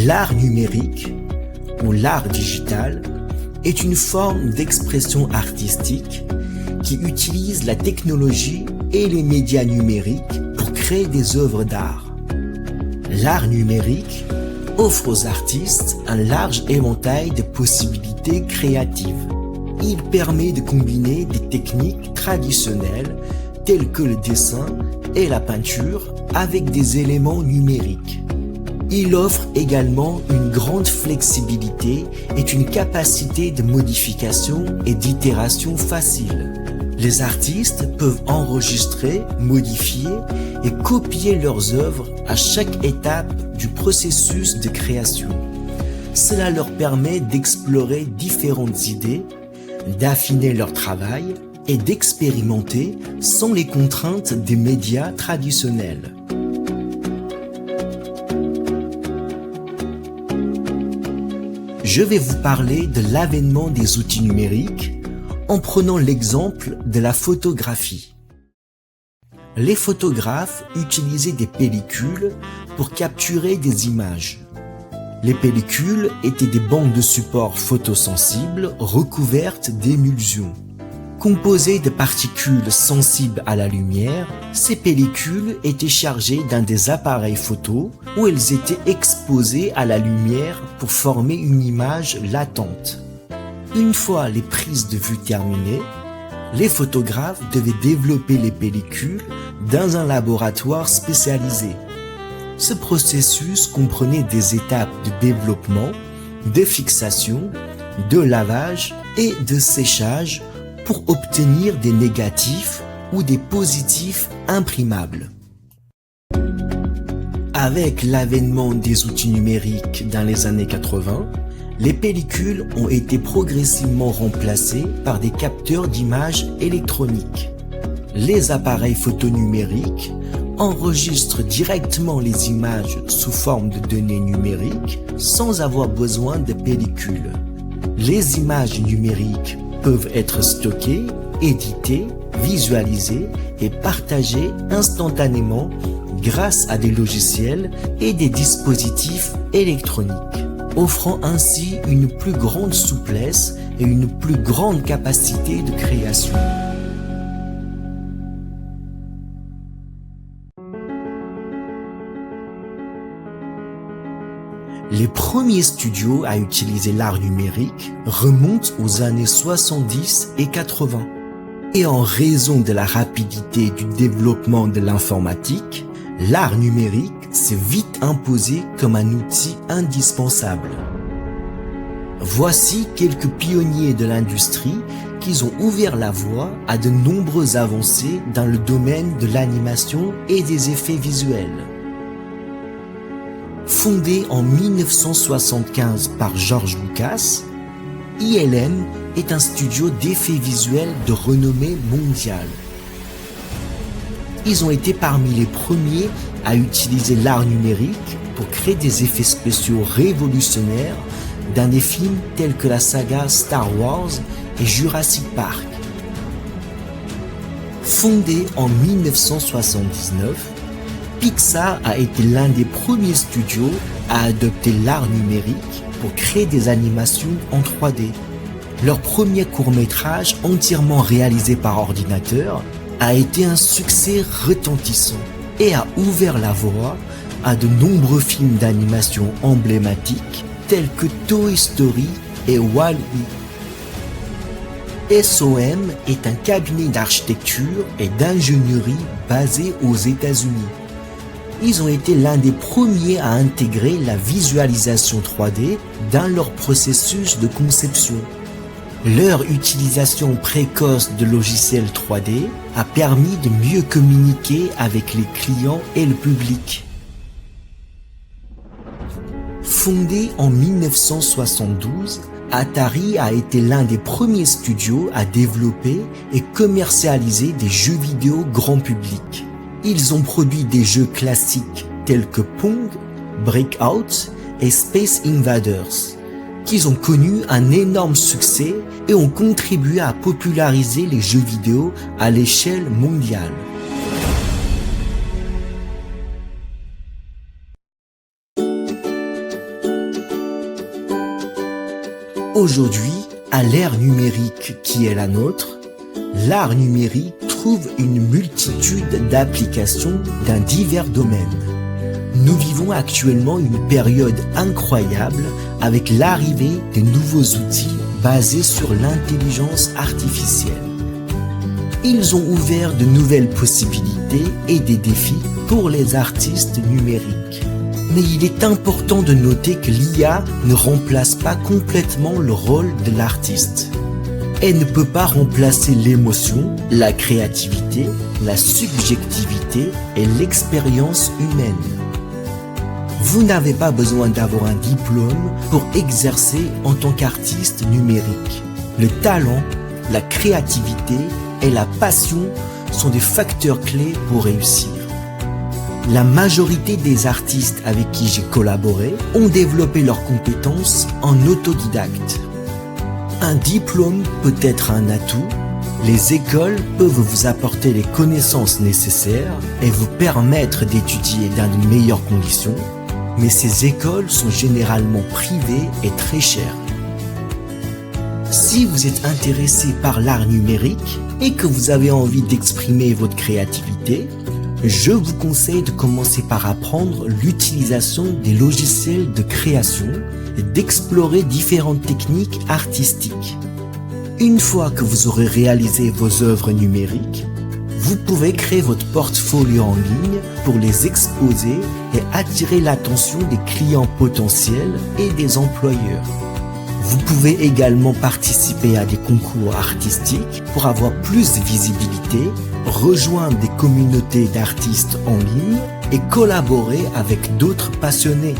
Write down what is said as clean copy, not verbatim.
L'art numérique ou l'art digital est une forme d'expression artistique qui utilise la technologie et les médias numériques pour créer des œuvres d'art. L'art numérique offre aux artistes un large éventail de possibilités créatives. Il permet de combiner des techniques traditionnelles telles que le dessin et la peinture avec des éléments numériques. Il offre également une grande flexibilité et une capacité de modification et d'itération facile. Les artistes peuvent enregistrer, modifier et copier leurs œuvres à chaque étape du processus de création. Cela leur permet d'explorer différentes idées, d'affiner leur travail et d'expérimenter sans les contraintes des médias traditionnels. Je vais vous parler de l'avènement des outils numériques en prenant l'exemple de la photographie. Les photographes utilisaient des pellicules pour capturer des images. Les pellicules étaient des bandes de support photosensibles recouvertes d'émulsions. Composées de particules sensibles à la lumière, ces pellicules étaient chargées dans des appareils photo où elles étaient exposées à la lumière pour former une image latente. Une fois les prises de vue terminées, les photographes devaient développer les pellicules dans un laboratoire spécialisé. Ce processus comprenait des étapes de développement, de fixation, de lavage et de séchage pour obtenir des négatifs ou des positifs imprimables. Avec l'avènement des outils numériques dans les années 80, les pellicules ont été progressivement remplacées par des capteurs d'images électroniques. Les appareils photonumériques enregistrent directement les images sous forme de données numériques sans avoir besoin de pellicules. Les images numériques peuvent être stockées, éditées, visualisées et partagées instantanément grâce à des logiciels et des dispositifs électroniques, offrant ainsi une plus grande souplesse et une plus grande capacité de création. Les premiers studios à utiliser l'art numérique remontent aux années 70 et 80. Et en raison de la rapidité du développement de l'informatique, l'art numérique s'est vite imposé comme un outil indispensable. Voici quelques pionniers de l'industrie qui ont ouvert la voie à de nombreuses avancées dans le domaine de l'animation et des effets visuels. Fondé en 1975 par George Lucas, ILM est un studio d'effets visuels de renommée mondiale. Ils ont été parmi les premiers à utiliser l'art numérique pour créer des effets spéciaux révolutionnaires dans des films tels que la saga Star Wars et Jurassic Park. Fondé en 1979, Pixar a été l'un des premiers studios à adopter l'art numérique pour créer des animations en 3D. Leur premier court-métrage entièrement réalisé par ordinateur a été un succès retentissant et a ouvert la voie à de nombreux films d'animation emblématiques tels que Toy Story et Wall-E. SOM est un cabinet d'architecture et d'ingénierie basé aux États-Unis. Ils ont été l'un des premiers à intégrer la visualisation 3D dans leur processus de conception. Leur utilisation précoce de logiciels 3D a permis de mieux communiquer avec les clients et le public. Fondé en 1972, Atari a été l'un des premiers studios à développer et commercialiser des jeux vidéo grand public. Ils ont produit des jeux classiques tels que Pong, Breakout et Space Invaders, qui ont connu un énorme succès et ont contribué à populariser les jeux vidéo à l'échelle mondiale. Aujourd'hui, à l'ère numérique qui est la nôtre, l'art numérique trouve une multitude d'applications dans divers domaines. Nous vivons actuellement une période incroyable avec l'arrivée de nouveaux outils basés sur l'intelligence artificielle. Ils ont ouvert de nouvelles possibilités et des défis pour les artistes numériques. Mais il est important de noter que l'IA ne remplace pas complètement le rôle de l'artiste. Elle ne peut pas remplacer l'émotion, la créativité, la subjectivité et l'expérience humaine. Vous n'avez pas besoin d'avoir un diplôme pour exercer en tant qu'artiste numérique. Le talent, la créativité et la passion sont des facteurs clés pour réussir. La majorité des artistes avec qui j'ai collaboré ont développé leurs compétences en autodidacte. Un diplôme peut être un atout, les écoles peuvent vous apporter les connaissances nécessaires et vous permettre d'étudier dans de meilleures conditions, mais ces écoles sont généralement privées et très chères. Si vous êtes intéressé par l'art numérique et que vous avez envie d'exprimer votre créativité, je vous conseille de commencer par apprendre l'utilisation des logiciels de création et d'explorer différentes techniques artistiques. Une fois que vous aurez réalisé vos œuvres numériques, vous pouvez créer votre portfolio en ligne pour les exposer et attirer l'attention des clients potentiels et des employeurs. Vous pouvez également participer à des concours artistiques pour avoir plus de visibilité, rejoindre des communautés d'artistes en ligne et collaborer avec d'autres passionnés.